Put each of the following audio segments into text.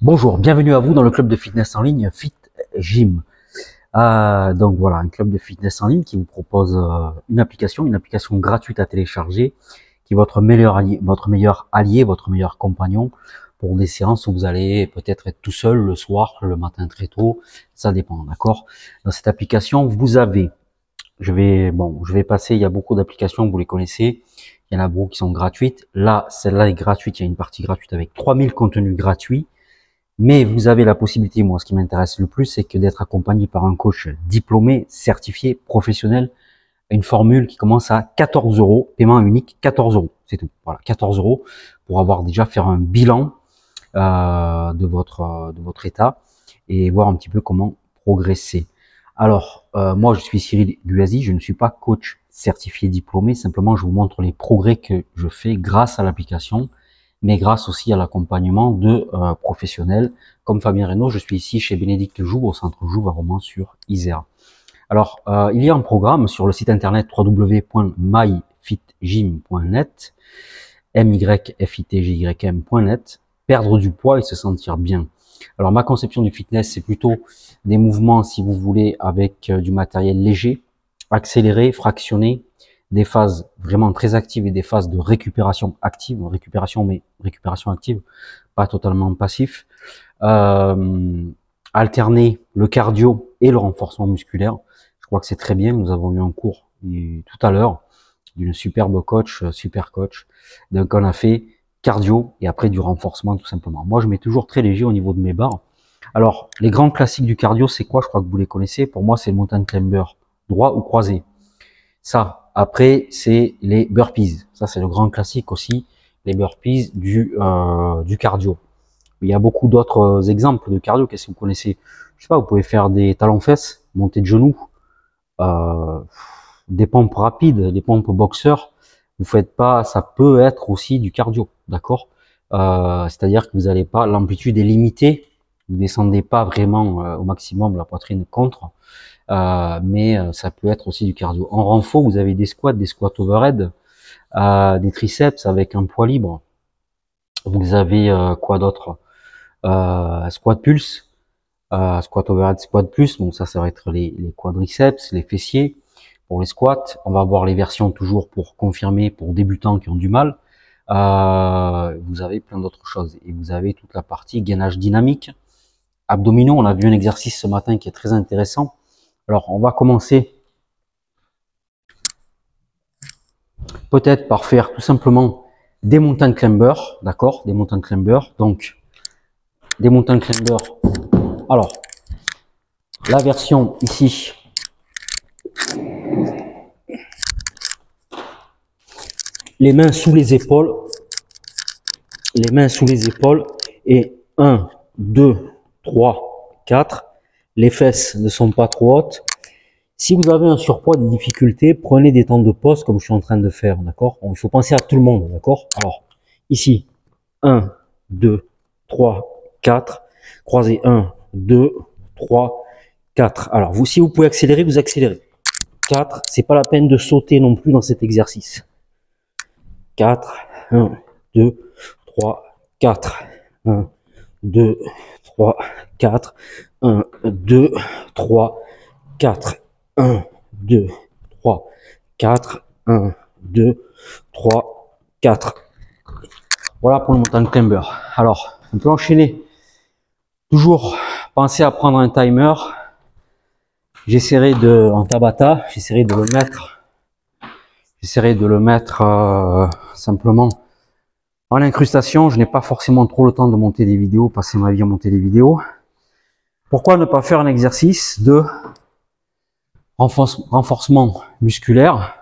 Bonjour, bienvenue à vous dans le club de fitness en ligne Fit Gym. Donc voilà, un club de fitness en ligne qui vous propose une application gratuite à télécharger, qui est votre meilleur allié, votre meilleur compagnon pour des séances où vous allez peut-être être tout seul le soir, le matin très tôt, ça dépend, d'accord? Dans cette application, vous avez, je vais passer, il y a beaucoup d'applications, vous les connaissez, il y en a beaucoup qui sont gratuites. Là, celle-là est gratuite, il y a une partie gratuite avec 3000 contenus gratuits. Mais vous avez la possibilité, moi ce qui m'intéresse le plus, c'est que d'être accompagné par un coach diplômé, certifié, professionnel, une formule qui commence à 14 euros, paiement unique, 14 euros, c'est tout. Voilà, 14 euros pour avoir déjà faire un bilan de votre état et voir un petit peu comment progresser. Alors, moi je suis Cyril Guazi, je ne suis pas coach certifié diplômé, simplement je vous montre les progrès que je fais grâce à l'application, mais grâce aussi à l'accompagnement de professionnels comme Fabien Reynaud. Je suis ici chez Bénédicte Jouve, au centre Jouve à Romans sur Isère. Alors, il y a un programme sur le site internet www.myfitgym.net, myfitgym.net, perdre du poids et se sentir bien. Alors, ma conception du fitness, c'est plutôt des mouvements, si vous voulez, avec du matériel léger, accéléré, fractionné, des phases vraiment très actives et des phases de récupération active, mais récupération active, pas totalement passif. Alterner le cardio et le renforcement musculaire. Je crois que c'est très bien. Nous avons eu un cours tout à l'heure d'une superbe coach, super coach. Donc on a fait cardio et après du renforcement tout simplement. Moi je mets toujours très léger au niveau de mes barres. Alors les grands classiques du cardio, c'est quoi? Je crois que vous les connaissez. Pour moi c'est le mountain climber, droit ou croisé. Ça, après, c'est les burpees. Ça, c'est le grand classique aussi, les burpees du cardio. Il y a beaucoup d'autres exemples de cardio. Qu'est-ce que vous connaissez? Je sais pas, vous pouvez faire des talons-fesses, montée de genoux, des pompes rapides, des pompes boxeurs. Vous faites pas, ça peut être aussi du cardio, d'accord? C'est-à-dire que vous n'allez pas, l'amplitude est limitée. Vous descendez pas vraiment au maximum la poitrine contre. Mais ça peut être aussi du cardio. En renfort, vous avez des squats overhead, des triceps avec un poids libre. Vous avez quoi d'autre? Squat pulse, squat overhead, squat plus. Bon, ça va être les quadriceps, les fessiers. Pour les squats, on va avoir les versions toujours pour confirmer, pour débutants qui ont du mal. Vous avez plein d'autres choses. Et vous avez toute la partie gainage dynamique. Abdominaux, on a vu un exercice ce matin qui est très intéressant. Alors, on va commencer peut-être par faire tout simplement des mountain climbers, d'accord? Des mountain climbers. Donc, des mountain climbers. Alors, la version ici, les mains sous les épaules, et 1, 2, 3, 4. Les fesses ne sont pas trop hautes. Si vous avez un surpoids, des difficultés, prenez des temps de pause comme je suis en train de faire, d'accord? Il faut penser à tout le monde, d'accord? Alors, ici, 1, 2, 3, 4. Croisez 1, 2, 3, 4. Alors, si vous pouvez accélérer, vous accélérez. 4, c'est pas la peine de sauter non plus dans cet exercice. 4, 1, 2, 3, 4. 1, 2, 3, 4. 1, 2, 3, 4. 1, 2, 3, 4. 1, 2, 3, 4. Voilà pour le mountain climber. Alors, on peut enchaîner. Toujours penser à prendre un timer. J'essaierai en Tabata, j'essaierai de le mettre simplement en incrustation. Je n'ai pas forcément trop le temps de monter des vidéos, passer ma vie à monter des vidéos. Pourquoi ne pas faire un exercice de renforcement musculaire?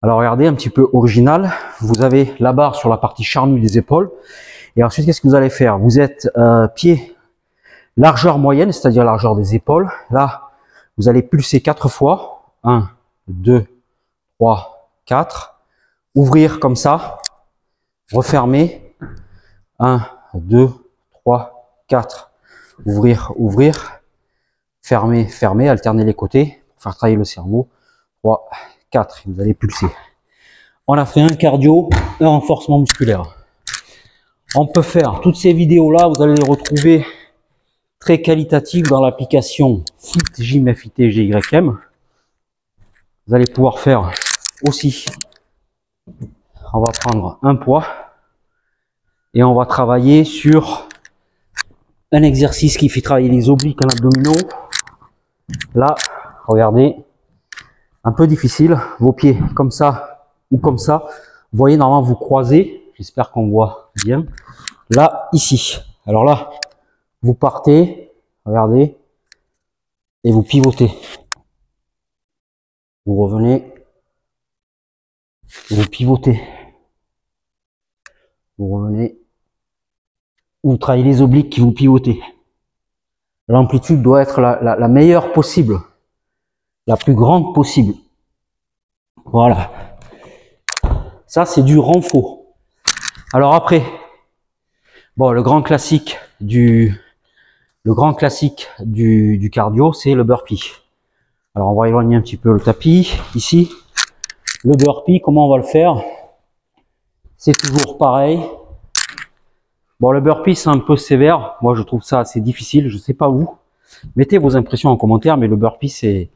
Alors regardez, un petit peu original. Vous avez la barre sur la partie charnue des épaules. Et ensuite, qu'est-ce que vous allez faire? Vous êtes pied largeur moyenne, c'est-à-dire largeur des épaules. Là, vous allez pulser 4 fois. 1, 2, 3, 4. Ouvrir comme ça. Refermer. 1, 2, 3, 4. Ouvrir, ouvrir. Fermer, fermer. Alterner les côtés pour faire travailler le cerveau. 3, 4. Vous allez pulser. On a fait un cardio, un renforcement musculaire. On peut faire toutes ces vidéos là, vous allez les retrouver très qualitatives dans l'application FitGym, FITGYM. Vous allez pouvoir faire aussi, on va prendre un poids et on va travailler sur un exercice qui fait travailler les obliques en abdominaux. Là, regardez, un peu difficile, vos pieds comme ça ou comme ça. Vous voyez, normalement vous croisez, j'espère qu'on voit bien. Là, ici. Alors là, vous partez, regardez, et vous pivotez. Vous revenez, vous pivotez. Vous revenez, vous travaillez les obliques qui vous pivotez. L'amplitude doit être la meilleure possible, la plus grande possible. Voilà. Ça, c'est du renfort. Alors après, bon, le grand classique du cardio, c'est le burpee. Alors on va éloigner un petit peu le tapis ici. Le burpee, comment on va le faire? C'est toujours pareil. Bon, le burpee, c'est un peu sévère. Moi, je trouve ça assez difficile. Je sais pas où. Mettez vos impressions en commentaire, mais le burpee, c'est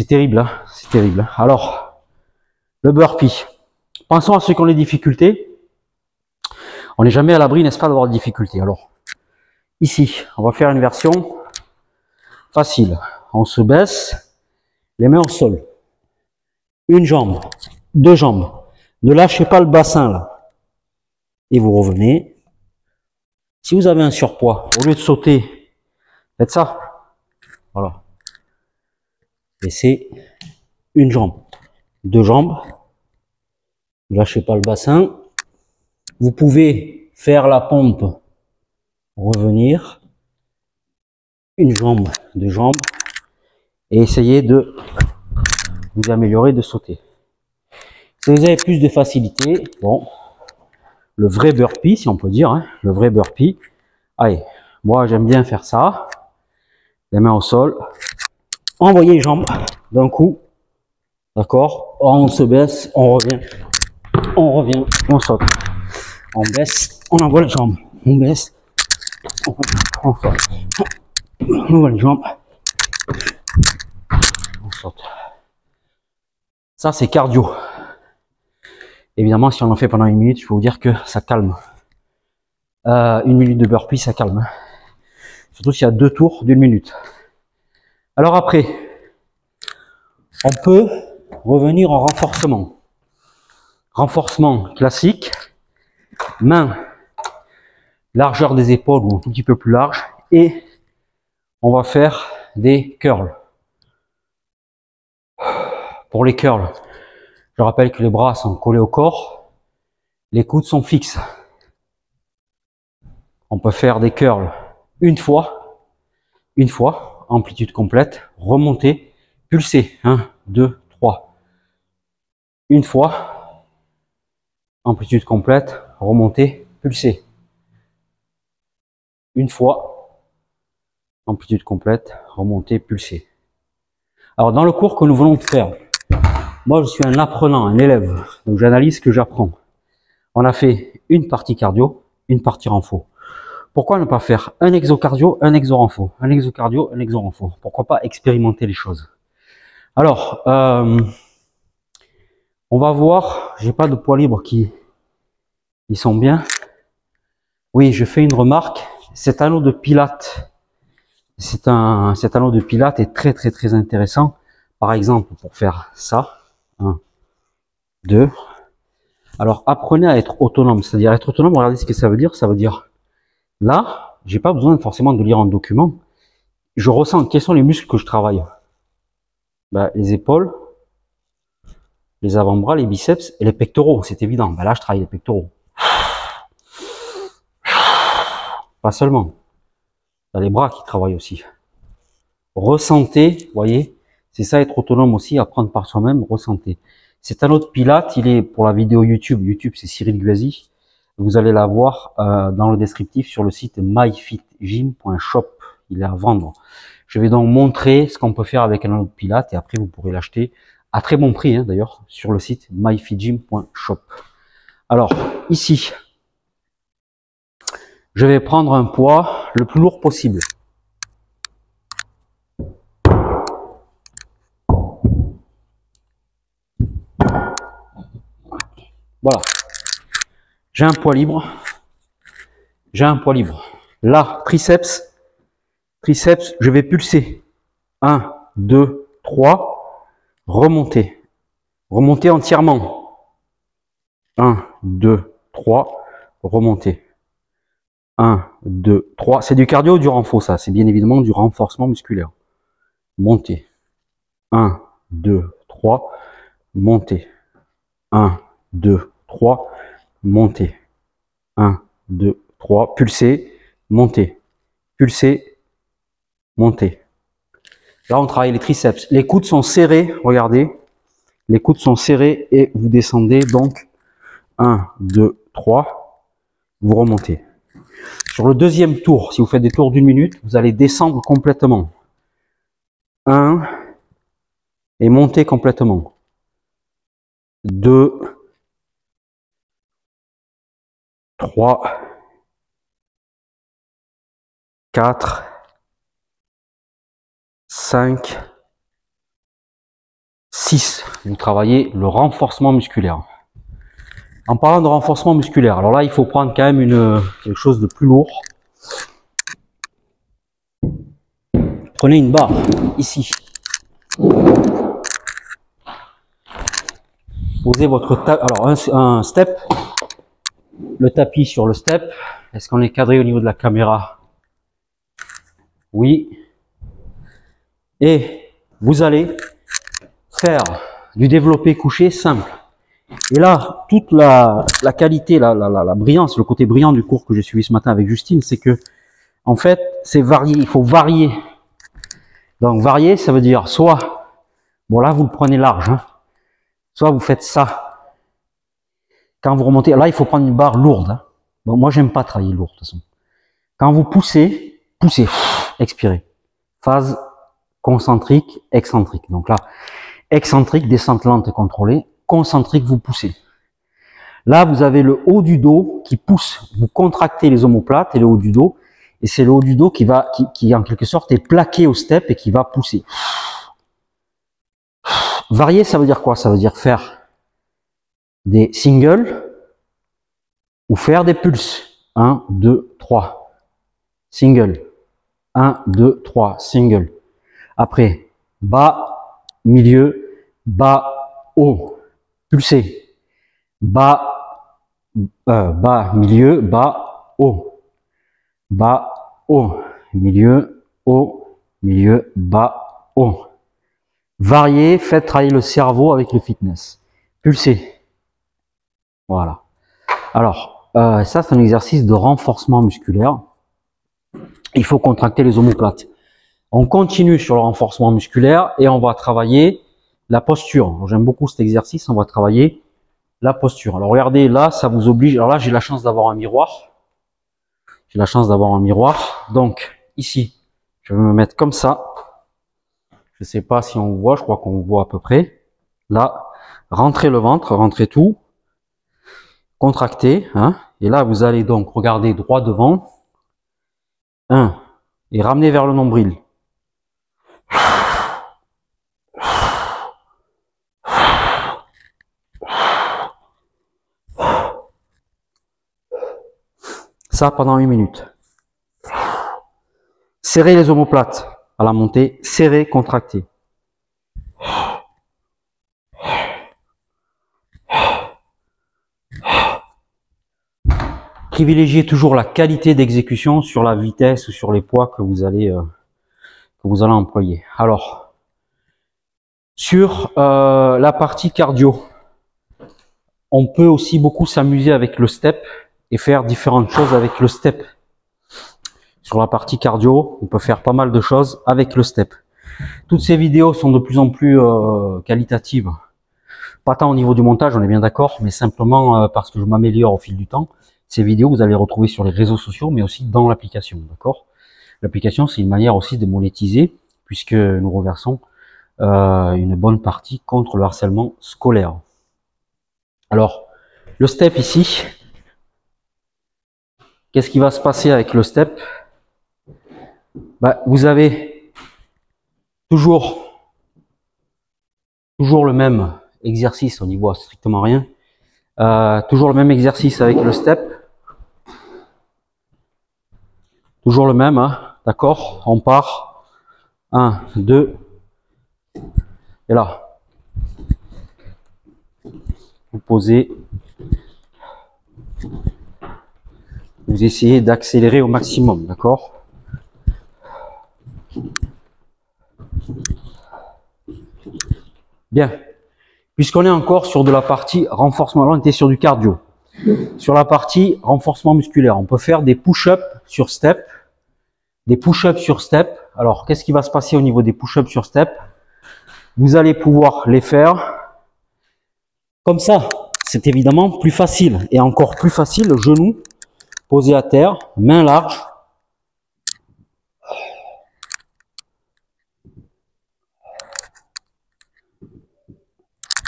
terrible. Hein, c'est terrible. Alors, le burpee. Pensons à ceux qui ont des difficultés. On n'est jamais à l'abri, n'est-ce pas, d'avoir des difficultés. Alors, ici, on va faire une version facile. On se baisse, les mains au sol. Une jambe, deux jambes. Ne lâchez pas le bassin, là. Et vous revenez. Si vous avez un surpoids, au lieu de sauter, faites ça. Voilà. Laissez une jambe, deux jambes. Ne lâchez pas le bassin. Vous pouvez faire la pompe, revenir. Une jambe, deux jambes. Et essayez de vous améliorer, de sauter. Si vous avez plus de facilité, bon, le vrai burpee, si on peut dire, hein, le vrai burpee. Allez, moi j'aime bien faire ça. Les mains au sol. Envoyez les jambes d'un coup. D'accord? On se baisse, on revient, on saute. On baisse, on envoie les jambes. On baisse, on saute. On envoie les jambes. On saute. Ça, c'est cardio. Évidemment, si on en fait pendant une minute, je peux vous dire que ça calme. Une minute de burpee, ça calme. Surtout s'il y a deux tours d'une minute. Alors après, on peut revenir en renforcement. Renforcement classique. Main, largeur des épaules ou un tout petit peu plus large. Et on va faire des curls. Pour les curls, je rappelle que les bras sont collés au corps. Les coudes sont fixes. On peut faire des curls une fois, amplitude complète, remonter, pulser, 1, 2, 3. Une fois, amplitude complète, remonter, pulser. Une fois, amplitude complète, remonter, pulser. Alors dans le cours que nous venons de faire, moi je suis un apprenant, un élève, donc j'analyse ce que j'apprends. On a fait une partie cardio, une partie renfo. Pourquoi ne pas faire un exo cardio, un exo renfo, un exo cardio, un exo renfo? Pourquoi pas expérimenter les choses? Alors, on va voir, j'ai pas de poids libres qui sont bien. Oui, je fais une remarque, cet anneau de Pilates, cet anneau de Pilates est très intéressant. Par exemple, pour faire ça, 1, 2. Alors, apprenez à être autonome, c'est-à-dire être autonome, regardez ce que ça veut dire. Ça veut dire, là, j'ai pas besoin forcément de lire un document. Je ressens quels sont les muscles que je travaille. Ben, les épaules, les avant-bras, les biceps et les pectoraux, c'est évident. Ben là, je travaille les pectoraux. Pas seulement. Il y a les bras qui travaillent aussi. Ressentez, voyez, c'est ça être autonome aussi, apprendre par soi-même, ressentez. Cet anneau de Pilates, il est pour la vidéo YouTube. YouTube, c'est Cyril Guazi. Vous allez la voir dans le descriptif sur le site myfitgym.shop. Il est à vendre. Je vais donc montrer ce qu'on peut faire avec un anneau de Pilates et après vous pourrez l'acheter à très bon prix, hein, d'ailleurs, sur le site myfitgym.shop. Alors, ici, je vais prendre un poids le plus lourd possible. Voilà. J'ai un poids libre. J'ai un poids libre. Là, triceps, je vais pulser. 1, 2, 3. Remonter. Remonter entièrement. 1, 2, 3. Remonter. 1, 2, 3. C'est du cardio ou du renfort, ça. C'est bien évidemment du renforcement musculaire. Monter. 1, 2, 3. Monter. 1, 2, 3. Monter. 1, 2, 3. Pulser. Monter. Pulser. Monter. Là, on travaille les triceps. Les coudes sont serrés. Regardez. Les coudes sont serrés et vous descendez donc 1, 2, 3. Vous remontez. Sur le deuxième tour, si vous faites des tours d'1 minute, vous allez descendre complètement. 1 et monter complètement. 2, 3, 4, 5, 6. Vous travaillez le renforcement musculaire. En parlant de renforcement musculaire, alors là, il faut prendre quand même quelque chose de plus lourd. Prenez une barre, ici. Posez votre tapis, alors un step, le tapis sur le step. Est-ce qu'on est cadré au niveau de la caméra? Oui. Et vous allez faire du développé couché simple. Et là, toute la qualité, la brillance, le côté brillant du cours que j'ai suivi ce matin avec Justine, c'est que, en fait, c'est varié, il faut varier. Donc, varier, ça veut dire soit, bon là, vous le prenez large, hein, soit vous faites ça. Quand vous remontez, là, il faut prendre une barre lourde. Hein. Bon, moi, j'aime pas travailler lourd, de toute façon. Quand vous poussez, expirez. Phase concentrique, excentrique. Donc là, excentrique, descente lente et contrôlée. Concentrique, vous poussez. Là, vous avez le haut du dos qui pousse. Vous contractez les omoplates et le haut du dos. Et c'est le haut du dos qui en quelque sorte est plaqué au step et qui va pousser. Varier, ça veut dire quoi? Ça veut dire faire des singles ou faire des pulses. 1, 2, 3. Single. 1, 2, 3. Single. Après, bas, milieu, bas, haut. Pulser. Bas, milieu, bas, haut. Bas, haut. Milieu, haut. Milieu, bas, haut. Varier, faites travailler le cerveau avec le fitness. Pulser. Voilà. Alors, ça c'est un exercice de renforcement musculaire. Il faut contracter les omoplates. On continue sur le renforcement musculaire et on va travailler la posture. J'aime beaucoup cet exercice, on va travailler la posture. Alors regardez, là, ça vous oblige. Alors là, j'ai la chance d'avoir un miroir. J'ai la chance d'avoir un miroir. Donc, ici, je vais me mettre comme ça. Je ne sais pas si on voit, je crois qu'on voit à peu près. Là, rentrez le ventre, rentrez tout. Contractez. Hein, et là, vous allez donc regarder droit devant. 1. Et ramener vers le nombril. Ça pendant 1 minute. Serrez les omoplates à la montée. Serrez, contractez. Privilégiez toujours la qualité d'exécution sur la vitesse ou sur les poids que vous allez employer. Alors, sur la partie cardio, on peut aussi beaucoup s'amuser avec le step et faire différentes choses avec le step. Sur la partie cardio, on peut faire pas mal de choses avec le step. Toutes ces vidéos sont de plus en plus qualitatives. Pas tant au niveau du montage, on est bien d'accord, mais simplement parce que je m'améliore au fil du temps. Ces vidéos, vous allez les retrouver sur les réseaux sociaux, mais aussi dans l'application, d'accord? L'application, c'est une manière aussi de monétiser, puisque nous reversons une bonne partie contre le harcèlement scolaire. Alors, le step ici, Qu'est-ce qui va se passer avec le step? Vous avez toujours le même exercice, on n'y voit strictement rien. Toujours le même exercice avec le step. Toujours le même, hein, d'accord? On part. 1, 2. Et là. Vous posez. Vous essayez d'accélérer au maximum, d'accord? Bien. Puisqu'on est encore sur de la partie renforcement, là on était sur du cardio. Sur la partie renforcement musculaire, on peut faire des push-ups sur step. Des push-ups sur step. Alors, qu'est-ce qui va se passer au niveau des push-ups sur step? Vous allez pouvoir les faire comme ça. C'est évidemment plus facile. Et encore plus facile, le genou posé à terre, main large.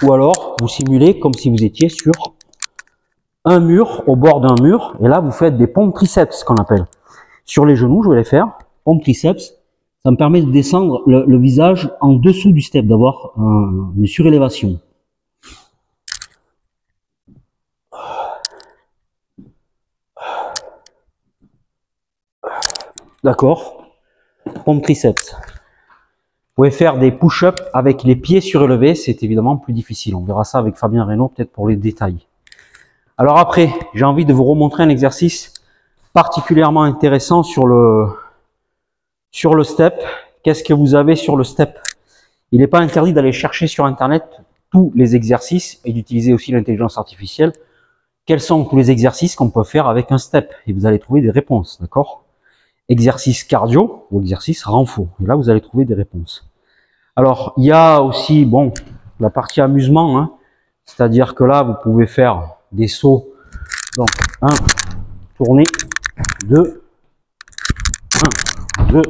Ou alors, vous simulez comme si vous étiez sur un mur, au bord d'un mur. Et là, vous faites des pompes triceps, ce qu'on appelle. Sur les genoux, je vais les faire. Pompes triceps. Ça me permet de descendre le visage en dessous du step, d'avoir une surélévation. D'accord? Pompe triceps. Vous pouvez faire des push-ups avec les pieds surélevés, c'est évidemment plus difficile. On verra ça avec Fabien Reynaud, peut-être pour les détails. Alors après, j'ai envie de vous remontrer un exercice particulièrement intéressant sur le step. Qu'est-ce que vous avez sur le step? Il n'est pas interdit d'aller chercher sur Internet tous les exercices et d'utiliser aussi l'intelligence artificielle. Quels sont tous les exercices qu'on peut faire avec un step? Et vous allez trouver des réponses, d'accord? Exercice cardio ou exercice renfo. Et là, vous allez trouver des réponses. Alors, il y a aussi, bon, la partie amusement, hein, c'est-à-dire que là, vous pouvez faire des sauts. Donc, 1, tourner, 2, 1, 2,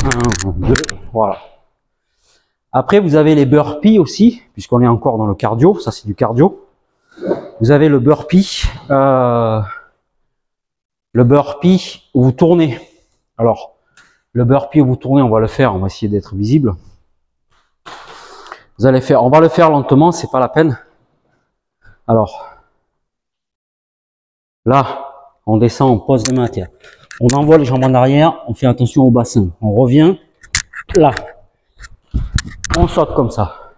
1, 2, voilà. Après, vous avez les burpees aussi, puisqu'on est encore dans le cardio, ça c'est du cardio. Vous avez le burpee où vous tournez. Alors, le burpee où vous tournez, on va le faire, on va essayer d'être visible. Vous allez faire, on va le faire lentement, c'est pas la peine. Alors, là, on descend, on pose les mains à terre. On envoie les jambes en arrière, on fait attention au bassin. On revient, là. On saute comme ça.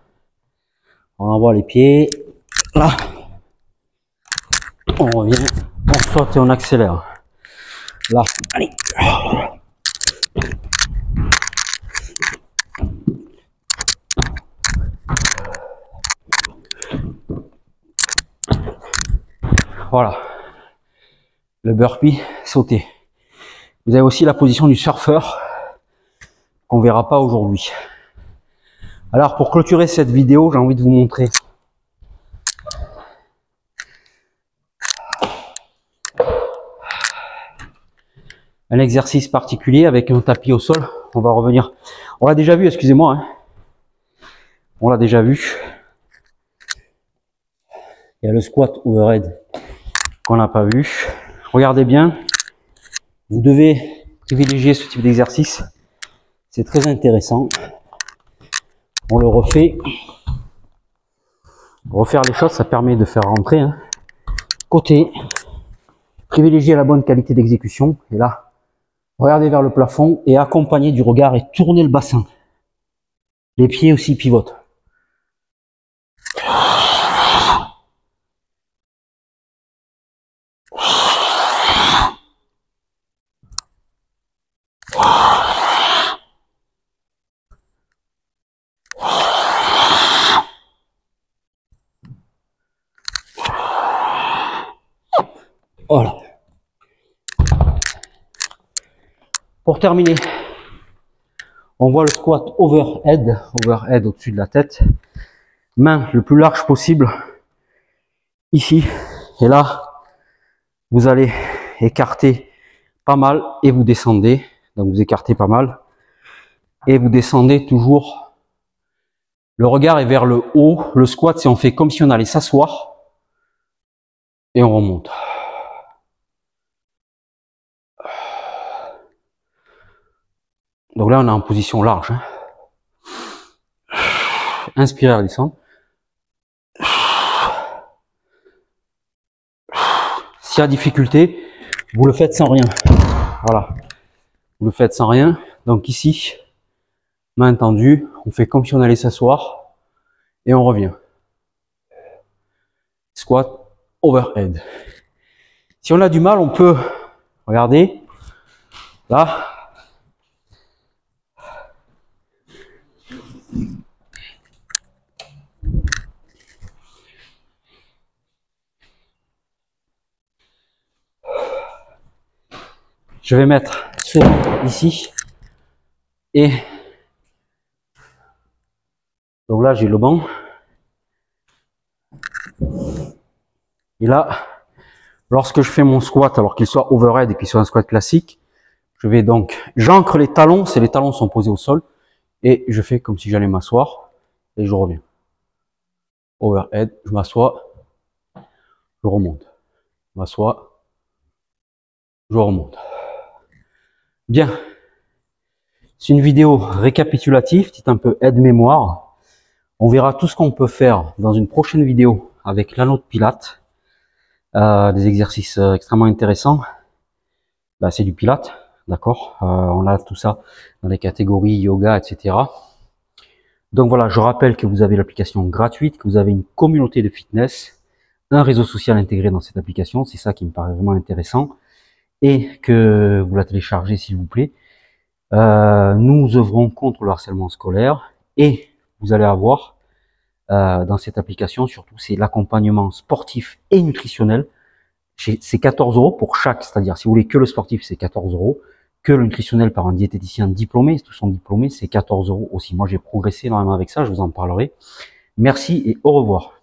On envoie les pieds, là. On revient, on saute et on accélère. Là, allez. Voilà. Le burpee sauté. Vous avez aussi la position du surfeur qu'on verra pas aujourd'hui. Alors pour clôturer cette vidéo, j'ai envie de vous montrer un exercice particulier avec un tapis au sol. On va revenir. On l'a déjà vu, excusez-moi. Hein. On l'a déjà vu. Il y a le squat overhead qu'on n'a pas vu. Regardez bien. Vous devez privilégier ce type d'exercice. C'est très intéressant. On le refait. Refaire les choses, ça permet de faire rentrer. Hein. Côté. Privilégier la bonne qualité d'exécution. Et là, regardez vers le plafond et accompagner du regard et tourner le bassin. Les pieds aussi pivotent. Voilà. Pour terminer, on voit le squat overhead au-dessus de la tête. Main le plus large possible ici. Et là, vous allez écarter pas mal et vous descendez. Donc vous écartez pas mal et vous descendez toujours. Le regard est vers le haut. Le squat, c'est on fait comme si on allait s'asseoir et on remonte. Donc là, on est en position large. Hein. Inspirez, redescendre. S'il y a difficulté, vous le faites sans rien. Voilà. Vous le faites sans rien. Donc ici, main tendue, on fait comme si on allait s'asseoir et on revient. Squat, overhead. Si on a du mal, on peut, regardez, là, je vais mettre ce ici et donc là j'ai le banc et là lorsque je fais mon squat alors qu'il soit overhead et qu'il soit un squat classique, je vais donc j'ancre les talons, les talons sont posés au sol et je fais comme si j'allais m'asseoir et je reviens overhead, je m'assois, je remonte, je m'assois, je remonte. Bien, c'est une vidéo récapitulative, c'est un peu aide-mémoire. On verra tout ce qu'on peut faire dans une prochaine vidéo avec l'anneau de Pilates. Des exercices extrêmement intéressants. Bah, c'est du Pilates, d'accord. On a tout ça dans les catégories yoga, etc. Donc voilà, je rappelle que vous avez l'application gratuite, que vous avez une communauté de fitness, un réseau social intégré dans cette application, c'est ça qui me paraît vraiment intéressant, et que vous la téléchargez s'il vous plaît. Nous œuvrons contre le harcèlement scolaire et vous allez avoir dans cette application, surtout, c'est l'accompagnement sportif et nutritionnel. C'est 14 € pour chaque, c'est-à-dire si vous voulez que le sportif, c'est 14 €, que le nutritionnel par un diététicien diplômé, tous sont diplômés, c'est 14 € aussi. Moi, j'ai progressé énormément avec ça, je vous en parlerai. Merci et au revoir.